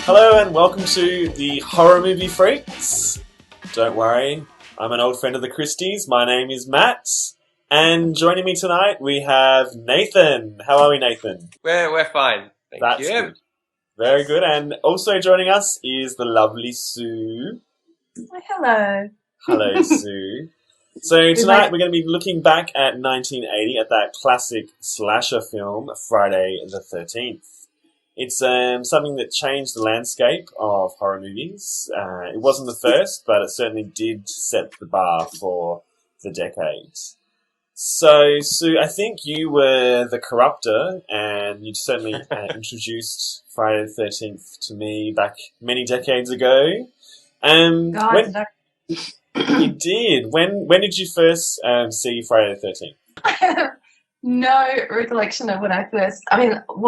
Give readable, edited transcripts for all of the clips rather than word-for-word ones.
Hello and welcome to the Horror Movie Freaks. Don't worry, I'm an old friend of the Christies. My name is Matt, and joining me tonight we have Nathan. How are we, Nathan? We're fine. Thank That's you. good. Very good. And also joining us is the lovely Sue. Oh, hello. Hello, Sue. So tonight we're going to be looking back at 1980 at that classic slasher film, Friday the 13th. It's something that changed the landscape of horror movies. It wasn't the first, but it certainly did set the bar for the decade. So, Sue, I think you were the corruptor, and you certainly introduced Friday the 13th to me back many decades ago. You did. When did you first see Friday the 13th? I have no recollection of what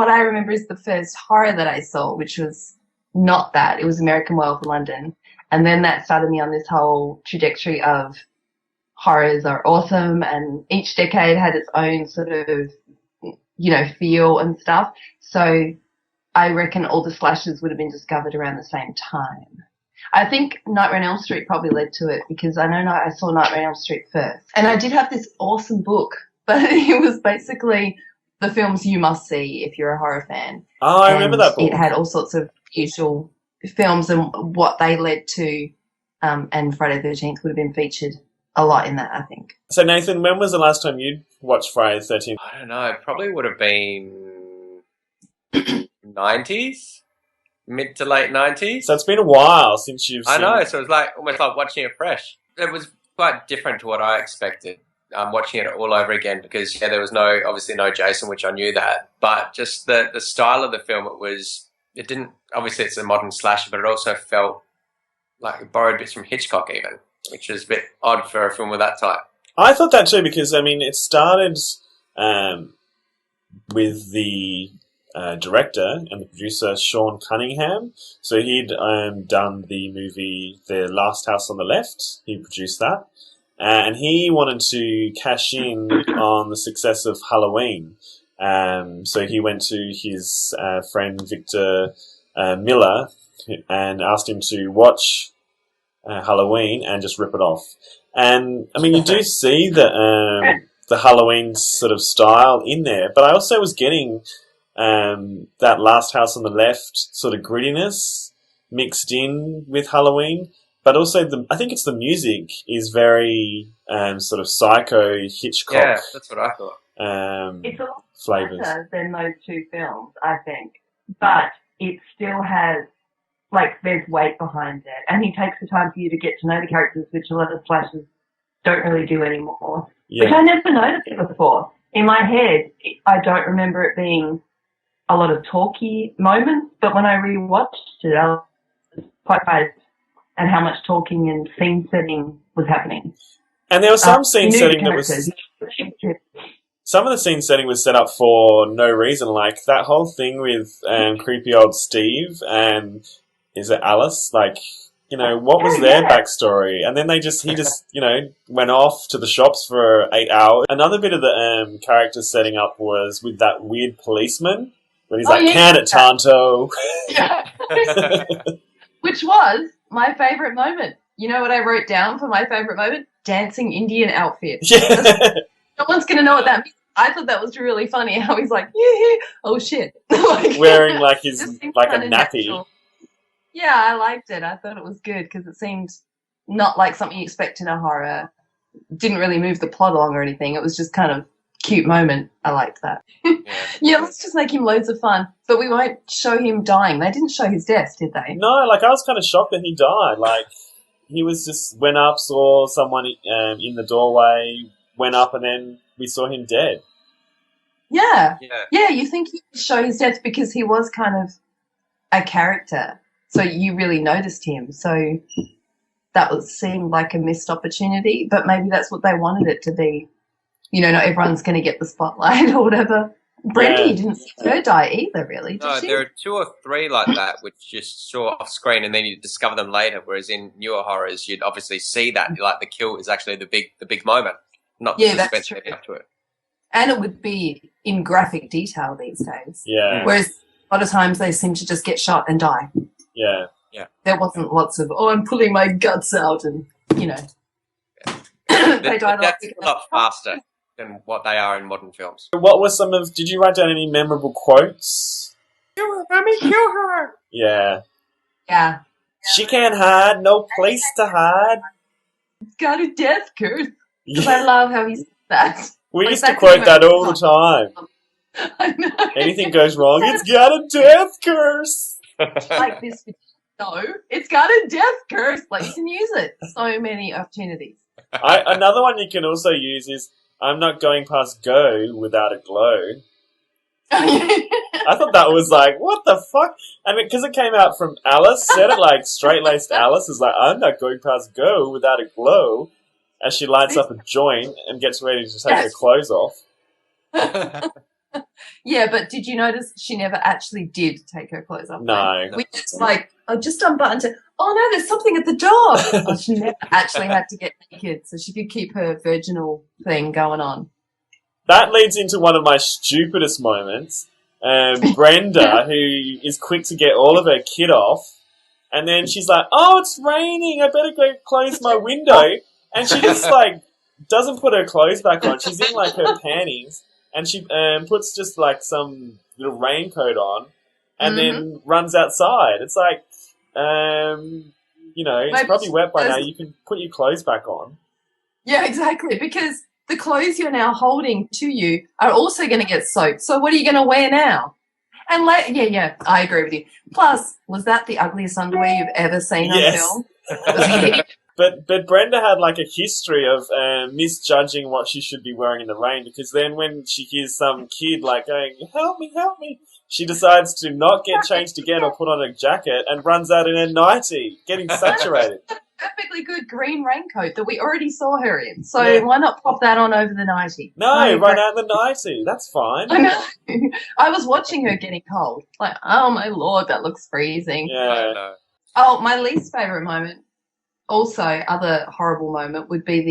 I remember is the first horror that I saw, which was not that. It was American Werewolf in London. And then that started me on this whole trajectory of horrors are awesome, and each decade had its own sort of, feel and stuff. So I reckon all the slashers would have been discovered around the same time. I think Nightmare on Elm Street probably led to it, because I know I saw Nightmare on Elm Street first. And I did have this awesome book, but it was basically the films you must see if you're a horror fan. Oh, I remember that book. It had all sorts of usual films and what they led to, and Friday the 13th would have been featured a lot in that, I think. So, Nathan, when was the last time you watched Friday the 13th? I don't know. It probably would have been 90s, mid to late 90s. So it's been a while since you've seen... I know. So it was almost like watching it fresh. It was quite different to what I expected. Watching it all over again, because there was obviously no Jason, which I knew that, but just the style of the film, it didn't, obviously it's a modern slasher, but it also felt like it borrowed bits from Hitchcock even, which is a bit odd for a film of that type. I thought that too, because it started with the director and the producer Sean Cunningham. So he'd done the movie The Last House on the Left. He produced that. And he wanted to cash in on the success of Halloween. So he went to his friend Victor Miller and asked him to watch Halloween and just rip it off. And, you do see the Halloween sort of style in there, but I also was getting that Last House on the Left sort of grittiness mixed in with Halloween. But also, I think it's the music is very sort of psycho Hitchcock. Yeah, that's what I thought. It's a lot flavors better than those two films, I think. But it still has, there's weight behind it. And he takes the time for you to get to know the characters, which a lot of slashers don't really do anymore. Yeah. Which I never noticed it before. In my head, I don't remember it being a lot of talky moments. But when I rewatched it, I was quite surprised and how much talking and scene setting was happening. And there was some scene setting that was... Some of the scene setting was set up for no reason, like that whole thing with creepy old Steve and is it Alice? What was their backstory? And then he just went off to the shops for 8 hours. Another bit of the character setting up was with that weird policeman when he's can it, Tonto? Yeah. Which was my favourite moment. You know what I wrote down for my favourite moment? Dancing Indian outfit. Yeah. No one's going to know what that means. I thought that was really funny how he's like, yeah, oh shit. Wearing a nappy. Natural. Yeah, I liked it. I thought it was good because it seemed not like something you expect in a horror. Didn't really move the plot along or anything. It was just kind of cute moment. I liked that. Yeah, let's just make him loads of fun. But we won't show him dying. They didn't show his death, did they? No, I was kind of shocked that he died. He was just went up, saw someone in the doorway, went up, and then we saw him dead. Yeah, you think he would show his death because he was kind of a character. So you really noticed him. So that seemed like a missed opportunity, but maybe that's what they wanted it to be. Not everyone's going to get the spotlight or whatever. Brendy didn't see her die either, really, did she? There are 2 or 3 like that which just saw off screen and then you discover them later, whereas in newer horrors you'd obviously see that, the kill is actually the big moment, not the suspense leading up to it. And it would be in graphic detail these days. Yeah. Whereas a lot of times they seem to just get shot and die. Yeah. There wasn't lots of, oh, I'm pulling my guts out and, you know. They died That's a lot faster than what they are in modern films. What were did you write down any memorable quotes? Kill her, mommy, kill her! Yeah. Yeah. She can't hide, no place to hide. Got a death curse. Because Yeah. I love how he said that. We Like, used to that's quote the that most- all the time. I know. Anything goes wrong, it's got a death curse. Like this. No, it's got a death curse. Like, you can use it. So many opportunities. Another one you can also use is, I'm not going past go without a glow. I thought that was like, what the fuck? And because it came out from Alice, said it like straight-laced Alice is like, I'm not going past go without a glow, as she lights up a joint and gets ready to take her clothes off. Yeah, but did you notice she never actually did take her clothes off? No. We just like, oh, just unbuttoned it. Oh no, there's something at the door. Oh, she never actually had to get naked so she could keep her virginal thing going on. That leads into one of my stupidest moments. Brenda, who is quick to get all of her kit off, and then she's like, oh, it's raining, I better go close my window. And she just, like, doesn't put her clothes back on. She's in, like, her panties, and she puts just, like, some little raincoat on, and then runs outside. It's like, you know, it's Maybe probably wet by those- now. You can put your clothes back on. Yeah, exactly. Because the clothes you're now holding to you are also going to get soaked. So what are you going to wear now? And yeah, I agree with you. Plus, was that the ugliest underwear you've ever seen on Yes. film? It was hideous. But Brenda had like a history of misjudging what she should be wearing in the rain, because then when she hears some kid like going, help me, she decides to not get changed again or put on a jacket and runs out in a nightie, getting saturated. Perfectly good green raincoat that we already saw her in. So Yeah. why not pop that on over the nightie? No, run out in the nightie. That's fine. I know. I was watching her getting cold. Like, oh my lord, that looks freezing. Yeah. No. Oh, my least favourite moment, also other horrible moment, would be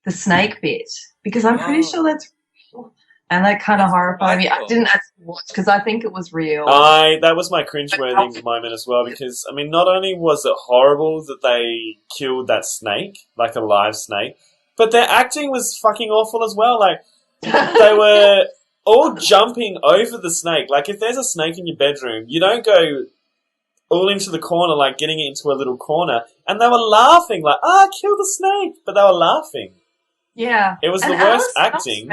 the snake bit. Because I'm pretty sure that's real. And that kind of horrified me. I didn't actually watch because I think it was real. That was my cringeworthy moment as well, because, I mean, not only was it horrible that they killed that snake, like a live snake, but their acting was fucking awful as well. Like, they were all jumping over the snake. Like, if there's a snake in your bedroom, you don't go all into the corner, like getting it into a little corner. And they were laughing, like, kill the snake. But they were laughing. Yeah. It was And the worst Alice acting.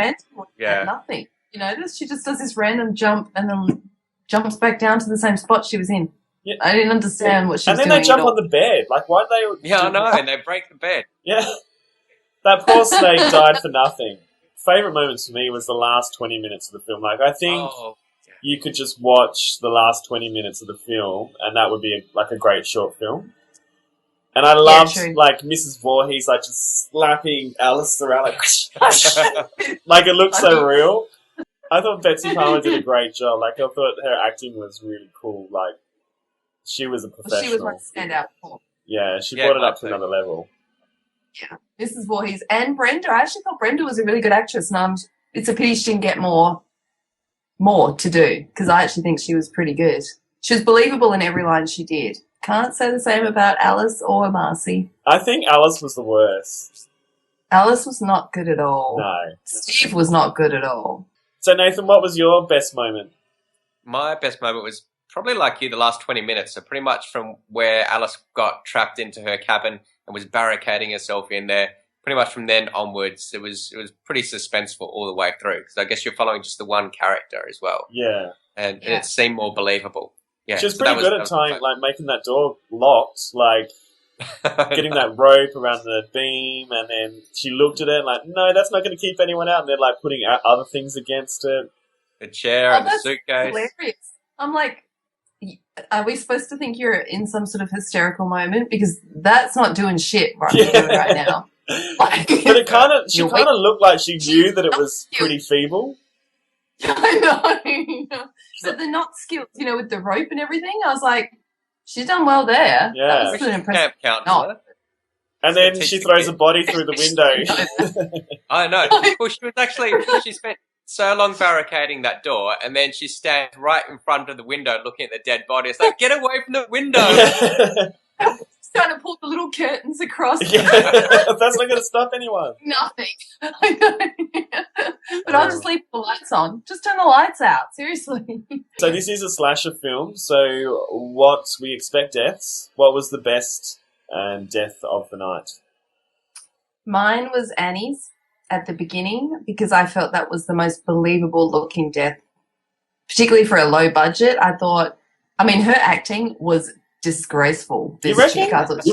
Yeah. Nothing. You know, she just does this random jump and then jumps back down to the same spot she was in. Yeah. I didn't understand what she was And then doing. they jump at all. on the bed. Like, why'd they... Yeah, I know, and they break the bed. Yeah. That poor snake died for nothing. Favourite moments for me was the last 20 minutes of the film. Like, I think Oh, you could just watch the last 20 minutes of the film, and that would be a great short film. And I loved, true. like, Mrs. Voorhees, like, just slapping Alice around, like, like, it looked so real. I thought Betsy Palmer did a great job. Like, I thought her acting was really cool. Like, she was a professional. She was my standout performer. Yeah, she Yeah, brought it up I to think. another level. Mrs. Voorhees and Brenda. I actually thought Brenda was a really good actress, and it's a pity she didn't get more to do, because I actually think she was pretty good. She was believable in every line she did. Can't say the same about Alice or Marcy. I think Alice was the worst. Alice was not good at all. No. Steve was not good at all. So, Nathan, what was your best moment? My best moment was probably like you, the last 20 minutes. So pretty much from where Alice got trapped into her cabin and was barricading herself in there. Pretty much from then onwards, it was pretty suspenseful all the way through, because I guess you're following just the one character as well, Yeah. and Yeah. it seemed more believable. Yeah, She was so pretty that good that at time, fun. like, making that door locked, like, getting that rope around the beam, and then she looked at it like, no, that's not going to keep anyone out, and they're, like, putting out other things against it. the chair Oh, and the that's suitcase. hilarious. I'm like, are we supposed to think you're in some sort of hysterical moment? Because that's not doing shit right, right now. Like, But it kind of, she You're kind of looked like she knew that it was pretty feeble. I know. But the not skills, you know, with the rope and everything, I was like, she's done well there. Yeah. That was Which an impressive. camp No. counselor. And then she throws a body through the window. I know. Well, she was actually, she spent so long barricading that door, and then she stands right in front of the window looking at the dead body. It's like, get away from the window! Yeah. Just trying to pull the little curtains across. Yeah. That's not going to stop anyone. Nothing. I know. But I'll just leave the lights on. Just turn the lights out. Seriously. So this is a slasher film. So what we expect deaths. What was the best death of the night? Mine was Annie's at the beginning because I felt that was the most believable looking death, particularly for a low budget. I mean, her acting was disgraceful. You This reckon? chick, I thought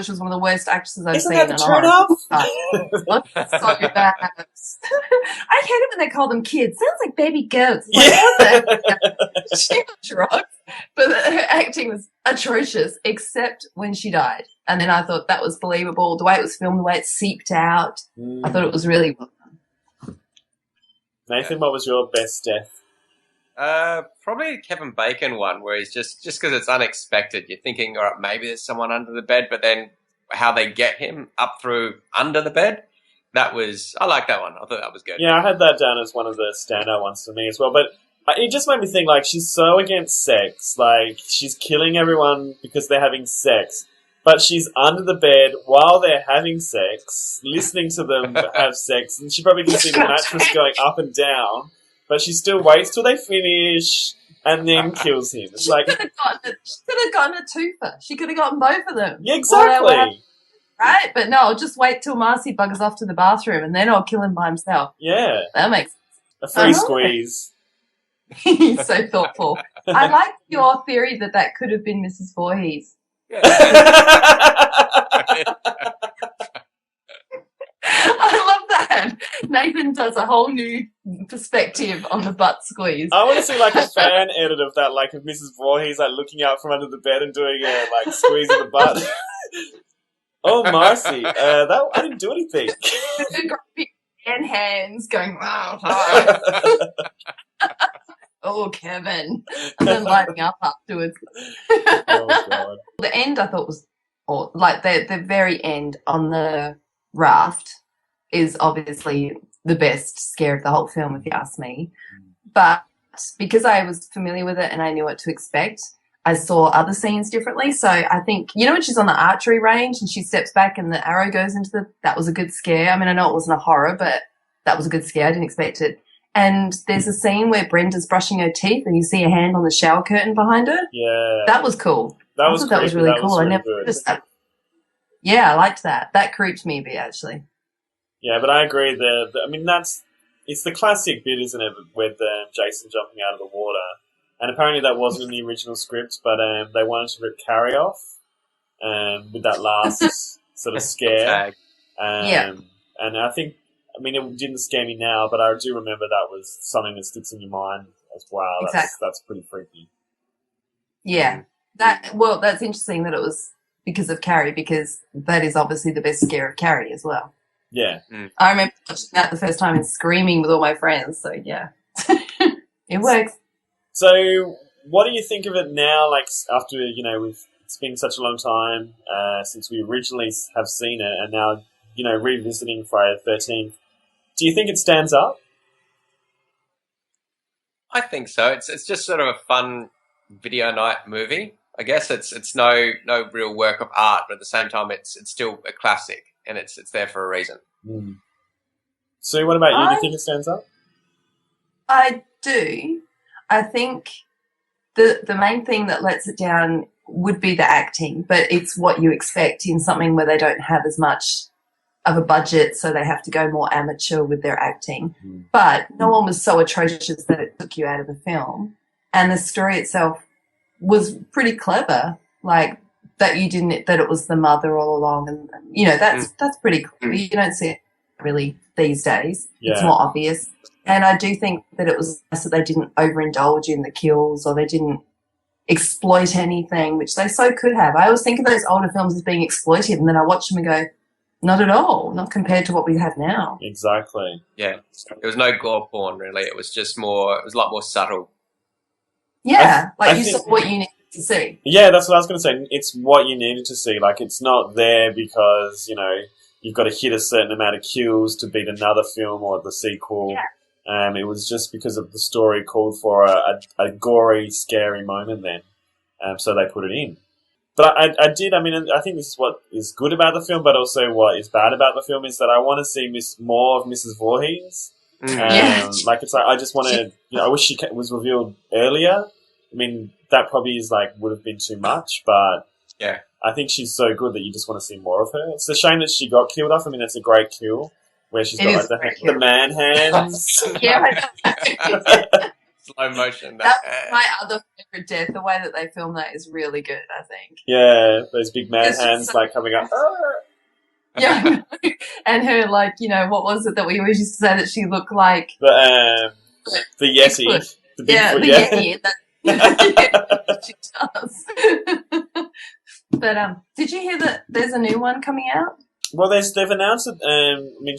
she was one of the worst actresses I've Isn't seen that the in a horror. turn-off? So bad. I hate it when they call them kids. Sounds like baby goats. Like, Yeah. she was drugs, but her acting was atrocious, except when she died. And then I thought that was believable. The way it was filmed, the way it seeped out, I thought it was really well done. Nathan, what was your best death? Probably Kevin Bacon one, where he's just because it's unexpected. You're thinking, all right, maybe there's someone under the bed, but then how they get him up through under the bed, I like that one. I thought that was good. Yeah, I had that down as one of the standout ones for me as well. But it just made me think, like, she's so against sex. Like, she's killing everyone because they're having sex. But she's under the bed while they're having sex, listening to them have sex. And she probably can see the mattress going up and down. But she still waits till they finish and then kills him. It's like, She could have gotten a twofer. She could have gotten both of them. yeah, exactly. Right? But no, I'll just wait till Marcy buggers off to the bathroom and then I'll kill him by himself. Yeah, That makes a free Uh-huh. squeeze. He's so thoughtful. I like your theory that could have been Mrs. Voorhees. I love that. Nathan does a whole new perspective on the butt squeeze. I want to see like a fan edit of that, like of Mrs. Voorhees like looking out from under the bed and doing a like squeeze of the butt. Oh, Marcy, I didn't do anything. And hands going, wow. Oh, Kevin. And then lighting up afterwards. Oh God. The end I thought was, like the very end on the raft is obviously the best scare of the whole film, if you ask me. But because I was familiar with it and I knew what to expect, I saw other scenes differently. So I think, you know, when she's on the archery range and she steps back and the arrow goes into that was a good scare. I mean, I know it wasn't a horror, but that was a good scare. I didn't expect it. And there's a scene where Brenda's brushing her teeth and you see a hand on the shower curtain behind her. Yeah. That was cool. That was that was creepy. really That cool. was I really never good. noticed that. Yeah, I liked that. That creeped me a bit, actually. Yeah, but I agree. I mean, it's the classic bit, isn't it, with Jason jumping out of the water. And apparently that wasn't in the original script, but they wanted to rip Carrie off with that last sort of scare. Yeah. And I think, I mean, it didn't scare me now, but I do remember that was something that sticks in your mind as well. Exactly. That's pretty freaky. Yeah. That's interesting that it was because of Carrie, because that is obviously the best scare of Carrie as well. Yeah. I remember watching that the first time and screaming with all my friends, so yeah. It works. So, what do you think of it now, like, after, you know, it's been such a long time since we originally have seen it, and now, you know, revisiting Friday the 13th. Do you think it stands up? I think so. It's just sort of a fun video night movie. I guess it's no real work of art, but at the same time, it's still a classic, and it's there for a reason. Mm. So, what about you? Do you think it stands up? I do. I think the main thing that lets it down would be the acting, but it's what you expect in something where they don't have as much of a budget, so they have to go more amateur with their acting. Mm. But no one was so atrocious that it took you out of the film. And the story itself was pretty clever, like that it was the mother all along, and you know that's pretty cool. You don't see it really these days. Yeah. It's more obvious. And I do think that it was nice that they didn't overindulge in the kills or they didn't exploit anything, which they so could have. I always think of those older films as being exploitive, and then I watch them and go, not at all, not compared to what we have now. Exactly. Yeah, there was no gore porn really. It was just more. It was a lot more subtle. Yeah, I you think- saw what you needed to see. Yeah, that's what I was going to say. It's what you needed to see. Like, it's not there because, you know, you've got to hit a certain amount of kills to beat another film or the sequel. Yeah. It was just because of the story called for a gory, scary moment then. So they put it in. But I think this is what is good about the film, but also what is bad about the film is that I want to see more of Mrs. Voorhees. I just want to, I wish she was revealed earlier. I mean, that probably would have been too much, but yeah, I think she's so good that you just want to see more of her. It's a shame that she got killed off. I mean, it's a great kill where she's got the man hands. Yeah, slow motion. That's my other favorite death. The way that they film that is really good, I think. Yeah, those big man hands coming up. Yeah, and her what was it that we always used to say that she looked like? The Yeti. Bigfoot. The Bigfoot, Yeti. She does. But did you hear that there's a new one coming out? Well, they've announced it.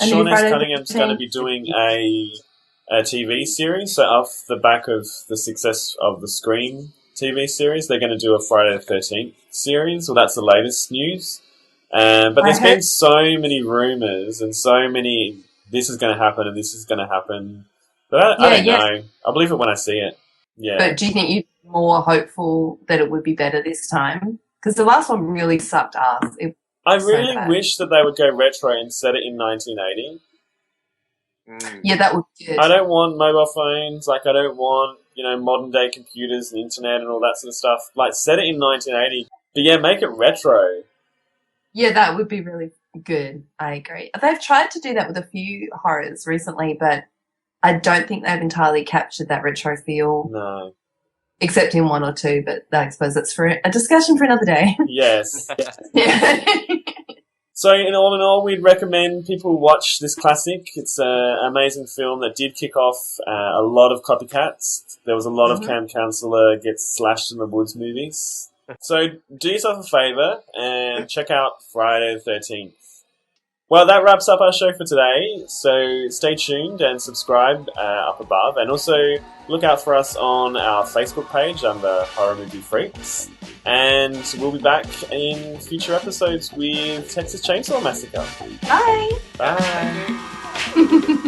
Sean S. Cunningham's going to be doing a TV series. So off the back of the success of the Scream TV series, they're going to do a Friday the 13th series. Well, that's the latest news. But there's been so many rumours and so many this is going to happen and this is going to happen. But I don't know. I'll believe it when I see it. Yeah. But do you think you're more hopeful that it would be better this time? Because the last one really sucked ass. I really wish that they would go retro and set it in 1980. Yeah, that would be good. I don't want mobile phones. I don't want, modern day computers and internet and all that sort of stuff. Set it in 1980. But yeah, make it retro. Yeah, that would be really good. I agree. They've tried to do that with a few horrors recently, but I don't think they've entirely captured that retro feel. No. Except in one or two, but I suppose that's for a discussion for another day. Yes. Yeah. So, in all, we'd recommend people watch this classic. It's an amazing film that did kick off a lot of copycats. There was a lot of Camp Counselor gets slashed in the woods movies. So, do yourself a favour and check out Friday the 13th. Well, that wraps up our show for today. So stay tuned and subscribe up above. And also look out for us on our Facebook page under Horror Movie Freaks. And we'll be back in future episodes with Texas Chainsaw Massacre. Bye. Bye.